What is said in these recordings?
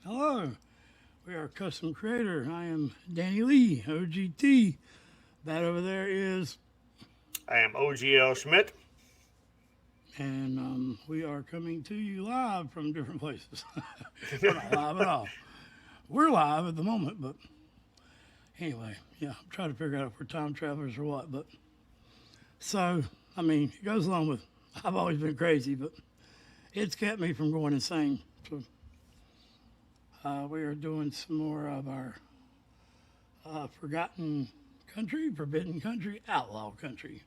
Hello, we are Custom Creator. I am Danny Lee, OGT. That over there is, I am OGL Schmidt. and we are coming to you live from different places. We're not live at all. We're live at the moment, but anyway, yeah, I'm trying to figure out if we're time travelers or what. But so, I mean, it goes along with I've always been crazy, but it's kept me from going insane. So we are doing some more of our forgotten country, forbidden country, outlaw country.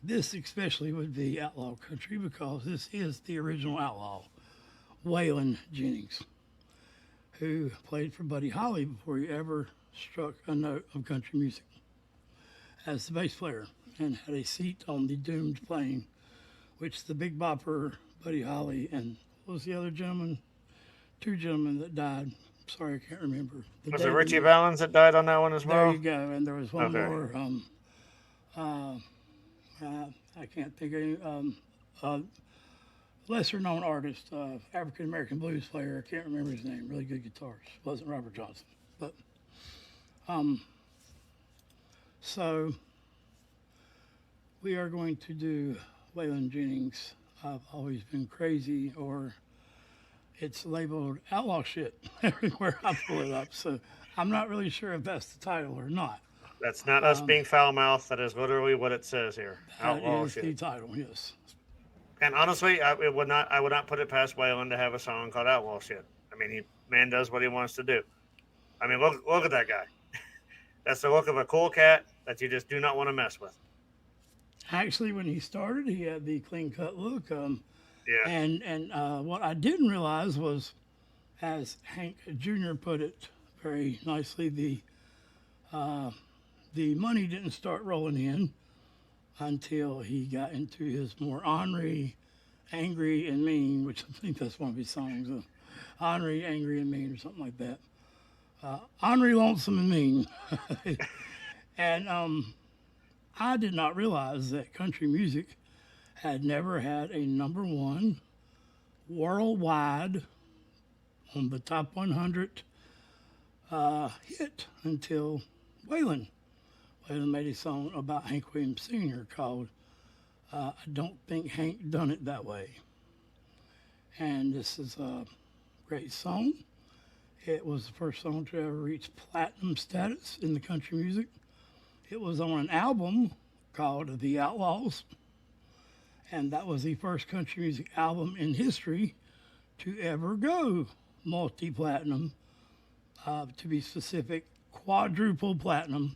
This especially would be outlaw country because this is the original outlaw, Waylon Jennings, who played for Buddy Holly before he ever struck a note of country music as the bass player and had a seat on the doomed plane, which the Big Bopper, Buddy Holly, and what was the other gentleman? Two gentlemen that died. Sorry, I can't remember. The Was it day Richie when Valens that died on that one as there well? you go, and there was one Okay. more. Uh, I can't think of any, lesser known artist, African American blues player. I can't remember his name. Really good guitarist. Wasn't Robert Johnson, but um, so we are going to do Waylon Jennings. I've always been crazy, or it's labeled outlaw shit everywhere I pull it up. So I'm not really sure if that's the title or not. That's not us being foul mouthed. That is literally what it says here. That Outlaw is the shit. title. Yes. And honestly, I would not put it past Waylon to have a song called Outlaw shit. I mean, he man does what he wants to do. I mean, look at that guy. That's the look of a cool cat that you just do not want to mess with. Actually, when he started, he had the clean cut look. Yeah. And what I didn't realize was, as Hank Jr. put it very nicely, the money didn't start rolling in until he got into his more ornery, angry, and mean, which I think that's one of his songs, ornery, angry, and mean, or something like that. Ornery, lonesome, and mean. And I did not realize that country music had never had a number one worldwide on the top 100 hit until Waylon. Waylon made a song about Hank Williams Sr. called I Don't Think Hank Done It That Way. And this is a great song. It was the first song to ever reach platinum status in the country music. It was on an album called The Outlaws, and that was the first country music album in history to ever go multi-platinum, to be specific, quadruple platinum.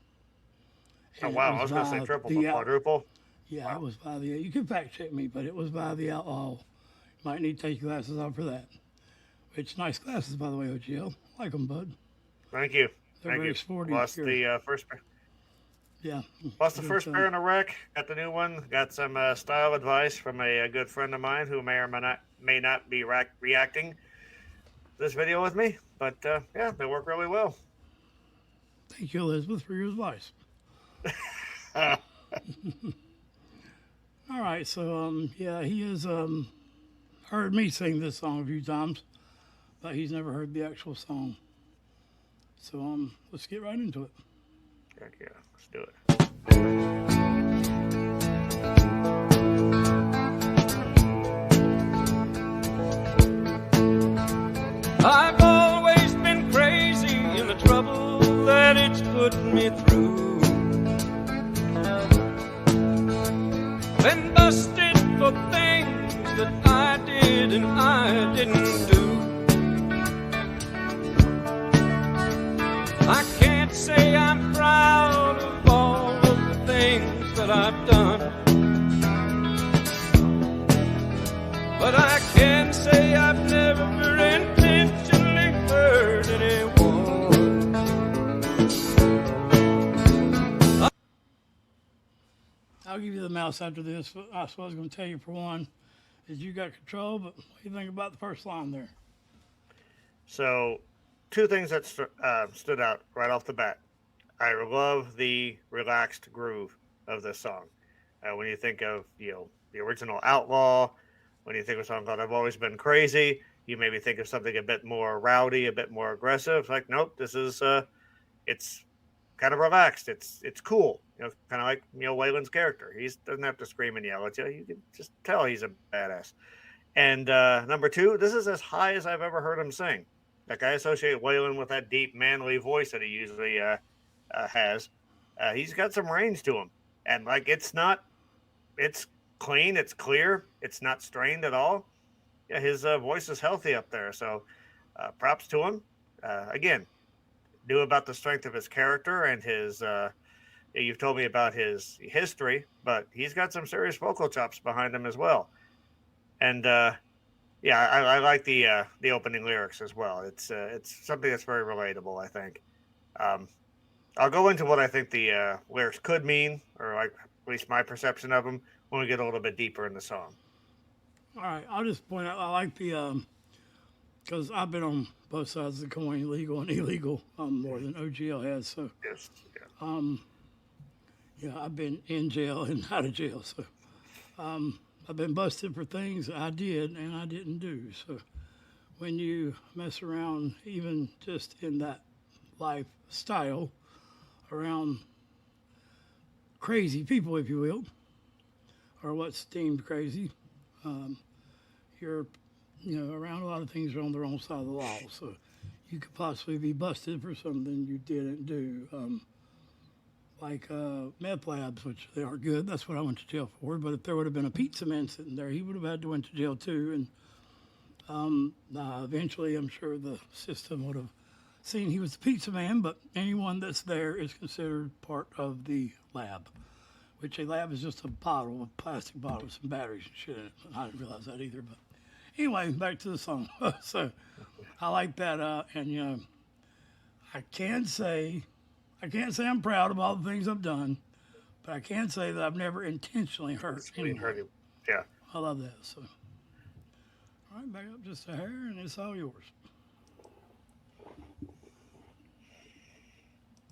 Oh And it wow, I was was going to say by triple, the but quadruple. yeah, it Wow. was by the. You can fact check me, but it was by the Outlaw. You might need to take your glasses off for that. Which nice glasses, by the way, OGL. Like them, bud. Thank you. They're Thank very you. sporty. Lost Here, the first. yeah. Lost the Good, first pair in a wreck. Got the new one. Got some style advice from a good friend of mine who may or may not be reacting to this video with me. But yeah, they work really well. Thank you, Elizabeth, for your advice. All right, so yeah, he has heard me sing this song a few times, but he's never heard the actual song. So let's get right into it. Heck yeah, let's do it. I've always been crazy in the trouble that it's put me through. Been busted for things that I did and I didn't do. I can't say I'm proud of all of the things that I've done, but I can say I've never intentionally hurt anyone. I'll give you the mouse after this. But that's what I was going to tell you for one, is you got control, but what do you think about the first line there? So, two things that stood out right off the bat. I love the relaxed groove of this song. When you think of the original Outlaw, when you think of a song called "I've Always Been Crazy," you maybe think of something a bit more rowdy, a bit more aggressive. Like, nope, this is it's kind of relaxed. It's cool. Kind of like Waylon's character. He doesn't have to scream and yell at you. You can just tell he's a badass. And number two, this is as high as I've ever heard him sing. Like, I associate Waylon with that deep, manly voice that he usually has. He's got some range to him, and like it's clean, it's clear, it's not strained at all. Yeah, his voice is healthy up there. So, props to him. Again, knew about the strength of his character and his. You've told me about his history, but he's got some serious vocal chops behind him as well. And I like the opening lyrics as well. It's something that's very relatable, I think. I'll go into what I think the lyrics could mean, or like at least my perception of them, when we get a little bit deeper in the song. All right, I'll just point out I like the because I've been on both sides of the coin, legal and illegal, more than OGL has. So Yes. Yeah. yeah, I've been in jail and out of jail. So I've been busted for things I did and I didn't do. So when you mess around, even just in that lifestyle, around crazy people, if you will, or what's deemed crazy, you're, around a lot of things are on the wrong side of the law. So you could possibly be busted for something you didn't do. Like meth labs, which they aren't good. That's what I went to jail for. But if there would have been a pizza man sitting there, he would have had to went to jail too. And eventually, I'm sure the system would have seen he was the pizza man. But anyone that's there is considered part of the lab, which a lab is just a bottle, a plastic bottle with some batteries and shit in it. I didn't realize that either. But anyway, back to the song. So I like that. And I can't say I'm proud of all the things I've done, but I can say that I've never intentionally hurt anyone. Yeah. I love that. So, all right, back up just a hair, and it's all yours.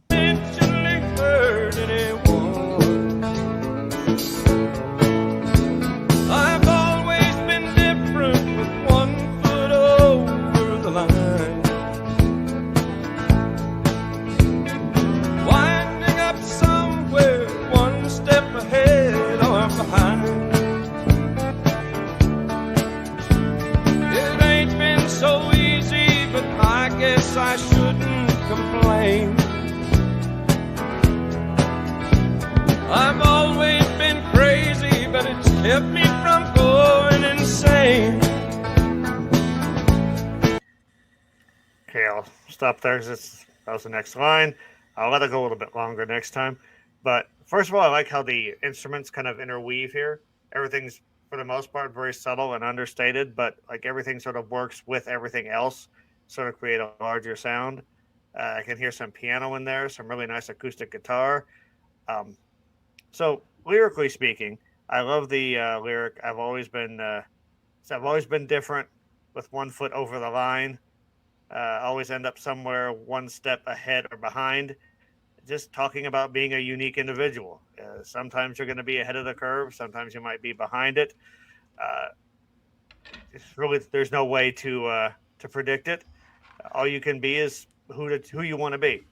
Intentionally hurt anyone. I've always been different with 1 foot over the line. Winding up somewhere 1 step ahead or behind. It ain't been so easy, but I guess I shouldn't complain. I've always been crazy, but it's kept me from going insane. Okay, I'll stop there because that was the next line. I'll let it go a little bit longer next time. But first of all, I like how the instruments kind of interweave here. Everything's, for the most part, very subtle and understated, but like everything sort of works with everything else, sort of create a larger sound. I can hear some piano in there, some really nice acoustic guitar. So lyrically speaking, I love the lyric. I've always been different with 1 foot over the line. Always end up somewhere 1 step ahead or behind. Just talking about being a unique individual. Sometimes you're going to be ahead of the curve. Sometimes you might be behind it. It's really, there's no way to predict it. All you can be is who you want to be.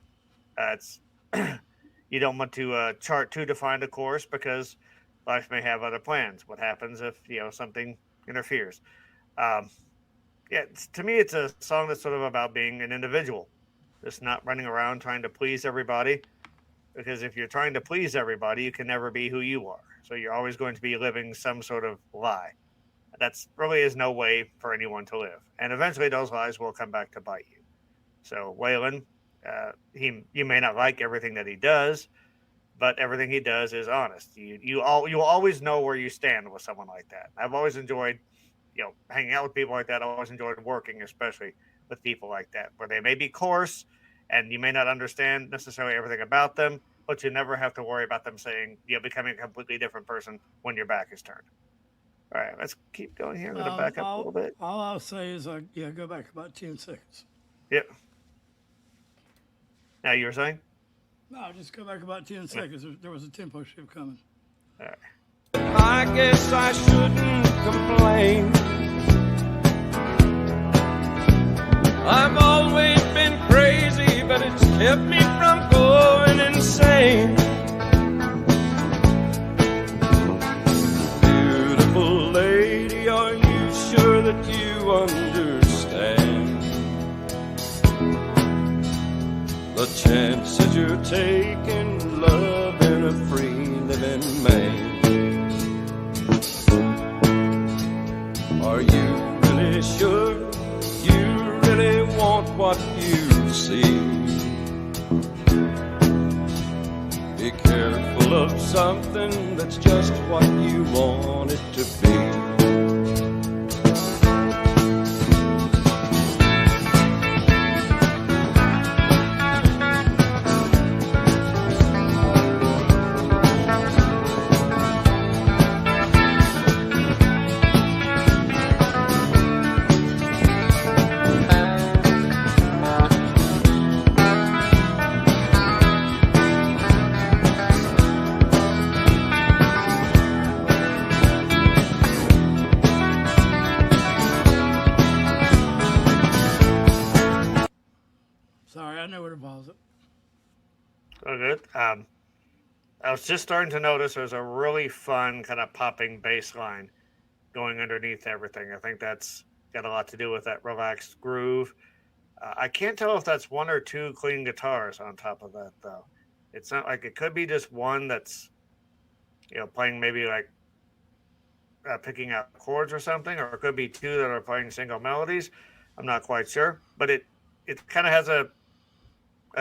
It's you don't want to chart too defined a course because life may have other plans. What happens if something interferes? To me, it's a song that's sort of about being an individual, just not running around trying to please everybody. Because if you're trying to please everybody, you can never be who you are. So you're always going to be living some sort of lie. That's really is no way for anyone to live. And eventually those lies will come back to bite you. So Waylon, you may not like everything that he does, but everything he does is honest. You will always know where you stand with someone like that. I've always enjoyed, hanging out with people like that. I always enjoyed working, especially with people like that, where they may be coarse and you may not understand necessarily everything about them, but you never have to worry about them saying, becoming a completely different person when your back is turned. All right, let's keep going here. I'm going to back up a little bit. All I'll say is, go back about 10 seconds. Yep. Now you were saying? No, just go back about 10 seconds. There was a tempo shift coming. All right. I guess I shouldn't complain. I've always been crazy, but it's kept me from going insane. Beautiful lady, are you sure that you understand the chances you're taking, loving a free living man? Are you really sure you really want what you see? Be careful of something that's just what you want it to be. Sorry, I know where to pause it. Oh, good. I was just starting to notice there's a really fun kind of popping bass line going underneath everything. I think that's got a lot to do with that relaxed groove. I can't tell if that's one or two clean guitars on top of that, though. It's not like it could be just one that's, playing maybe like picking out chords or something, or it could be two that are playing single melodies. I'm not quite sure, but it kind of has a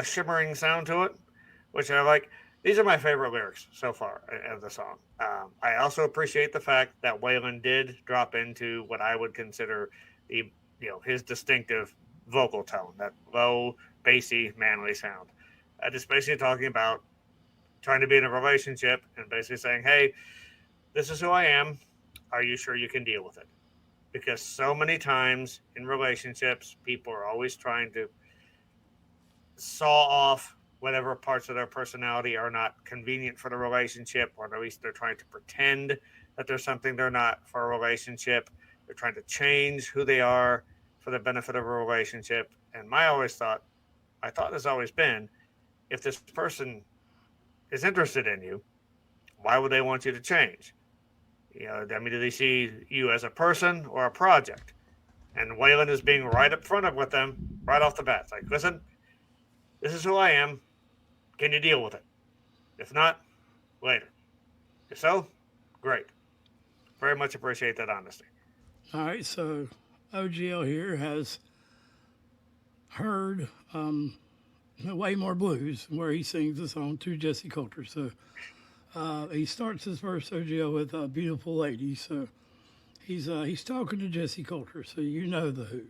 shimmering sound to it, which I like. These are my favorite lyrics so far of the song. I also appreciate the fact that Waylon did drop into what I would consider the, his distinctive vocal tone, that low, bassy, manly sound. Just basically talking about trying to be in a relationship and basically saying, hey, this is who I am. Are you sure you can deal with it? Because so many times in relationships, people are always trying to saw off whatever parts of their personality are not convenient for the relationship, or at least they're trying to pretend that there's something they're not for a relationship. They're trying to change who they are for the benefit of a relationship. And my thought has always been, if this person is interested in you, why would they want you to change? Do they see you as a person or a project? And Waylon is being right up front with them right off the bat. It's like, listen, this is who I am. Can you deal with it? If not, later. If so, great. Very much appreciate that honesty. All right, so OGL here has heard Way More Blues, where he sings the song to Jesse Coulter. So he starts his verse, OGL, with a beautiful lady. So he's talking to Jesse Coulter, so you know the who.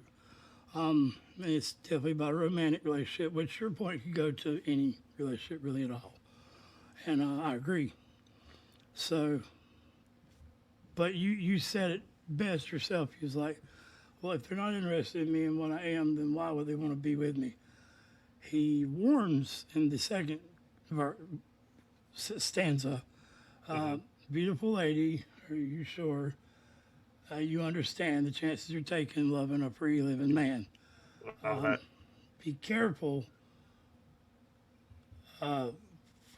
It's definitely about a romantic relationship, which your point could go to any relationship really at all. And I agree. So, but you said it best yourself. You was like, well, if they're not interested in me and what I am, then why would they want to be with me? He warns in the second stanza, beautiful lady, are you sure you understand the chances you're taking loving a free living man? Be careful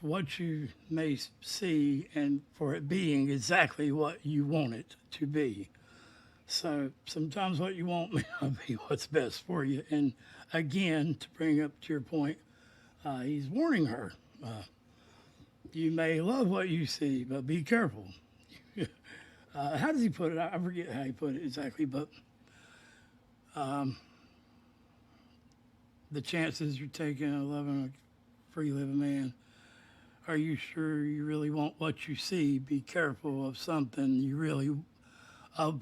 what you may see and for it being exactly what you want it to be. So sometimes what you want may not be what's best for you. And again, to bring up to your point, he's warning her. You may love what you see, but be careful. How does he put it? I forget how he put it exactly, but the chances you're taking of loving a free living man, are you sure you really want what you see? Be careful of something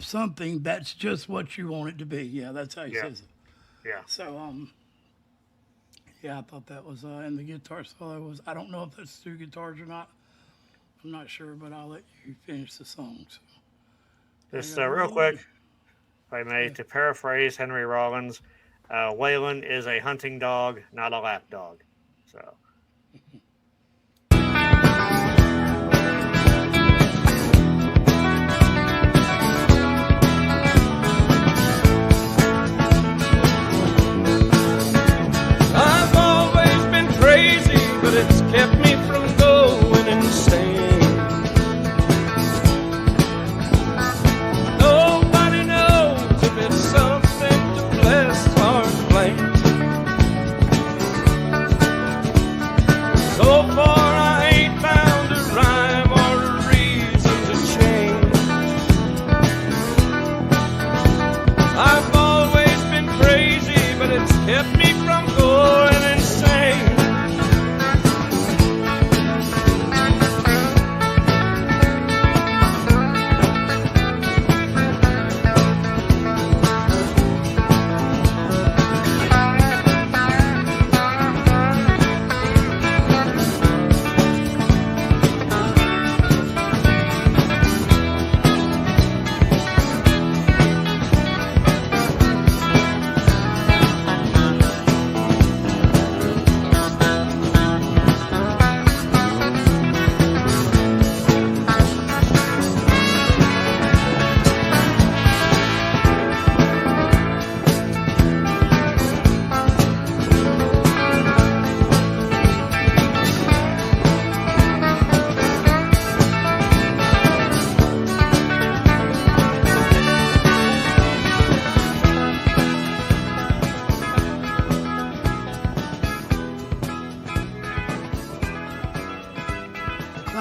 something that's just what you want it to be. Yeah, that's how he says it. Yeah. So, I thought that was, and the guitar solo was, I don't know if that's two guitars or not. I'm not sure, but I'll let you finish the song. So. Just real quick, if I may, to paraphrase Henry Rollins, Waylon is a hunting dog, not a lap dog. So.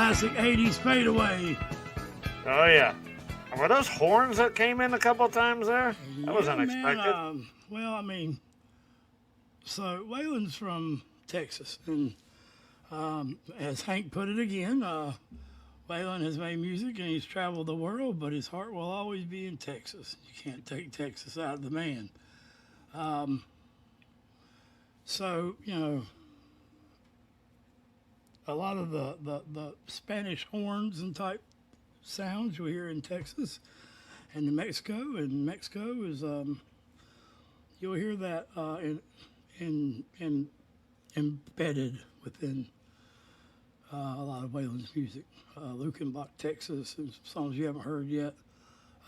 classic 80s fadeaway. Oh, yeah. Were those horns that came in a couple times there? That was unexpected. Man, well, I mean, so Waylon's from Texas, and as Hank put it again, Waylon has made music and he's traveled the world, but his heart will always be in Texas. You can't take Texas out of the man. So, you know, a lot of the Spanish horns and type sounds you hear in Texas and in Mexico. And Mexico is, you'll hear that embedded within a lot of Waylon's music. Lukenbach, Texas, and songs you haven't heard yet.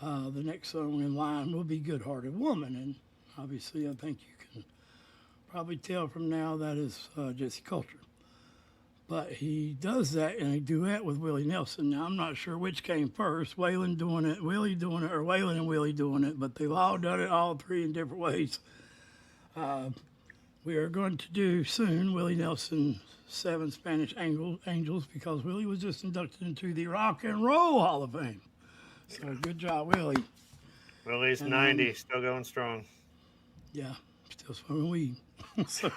The next song in line will be Good Hearted Woman, and obviously I think you can probably tell from now that is Jesse Coulter. But he does that in a duet with Willie Nelson. Now I'm not sure which came first, Waylon doing it, Willie doing it, or Waylon and Willie doing it, but they've all done it, all three in different ways. We are going to do soon Willie Nelson 7 Spanish Angels because Willie was just inducted into the Rock and Roll Hall of Fame. So good job, Willie. Willie's 90, still going strong. Yeah, still smoking weed. So,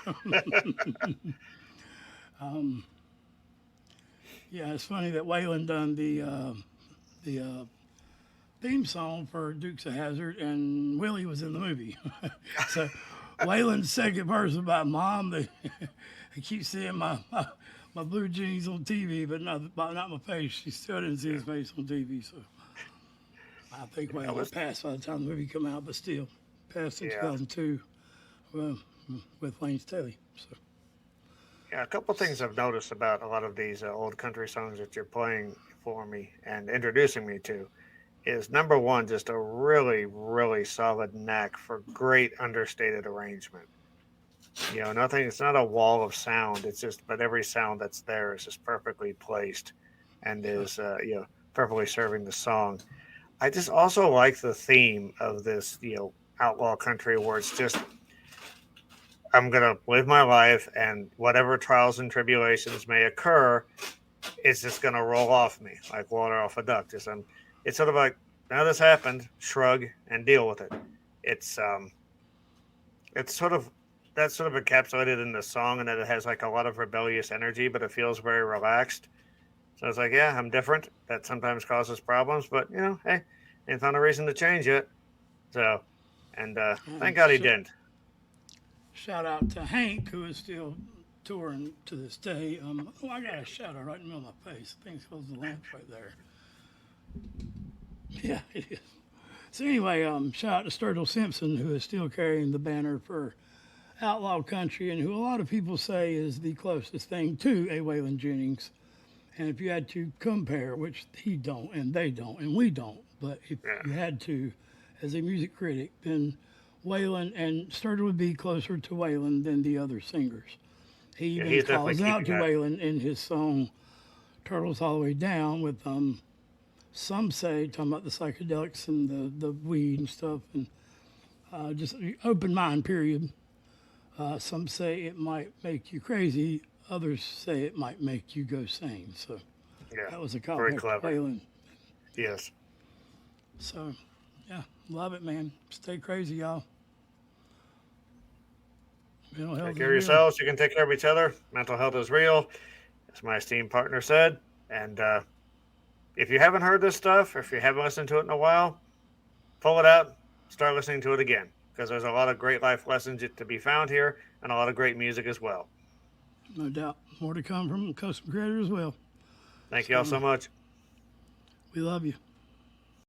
yeah, it's funny that Waylon done the theme song for Dukes of Hazzard, and Willie was in the movie. So Waylon's second verse about Mom, I keep seeing my blue jeans on TV, but not my face. She still didn't see his face on TV, so I think Waylon passed by the time the movie come out, but still passed in 2002 with Lane Staley. So. Yeah, a couple things I've noticed about a lot of these old country songs that you're playing for me and introducing me to is, number one, just a really, really solid knack for great understated arrangement. You know, it's not a wall of sound. It's just, but every sound that's there is just perfectly placed and is, perfectly serving the song. I just also like the theme of this, outlaw country where it's just, I'm going to live my life and whatever trials and tribulations may occur, it's just going to roll off me like water off a duck. It's sort of like, now this happened, shrug and deal with it. It's sort of encapsulated in the song, and that it has like a lot of rebellious energy, but it feels very relaxed. So it's like, yeah, I'm different. That sometimes causes problems, but hey, ain't found a reason to change it. So, and thank God he didn't. Shout out to Hank, who is still touring to this day. I got a shadow right in the middle of my face. I think it's because the lamp's right there. Yeah, it is. So anyway, shout out to Sturgill Simpson, who is still carrying the banner for Outlaw Country, and who a lot of people say is the closest thing to a Waylon Jennings. And if you had to compare, which he don't, and they don't, and we don't, but if you had to, as a music critic, then Waylon and Sturgill would be closer to Waylon than the other singers. He even calls out to Waylon in his song Turtles All the Way Down with some say, talking about the psychedelics and the weed and stuff, and just open mind, period. Some say it might make you crazy. Others say it might make you go sane. So that was a comment to Waylon. Yes. So, yeah, love it, man. Stay crazy, y'all. Mental health take care of yourselves. You can take care of each other. Mental health is real, as my esteemed partner said. And if you haven't heard this stuff, or if you haven't listened to it in a while, pull it out, start listening to it again, because there's a lot of great life lessons to be found here, and a lot of great music as well. No doubt. More to come from Custom Creator as well. Thank you all so much. We love you.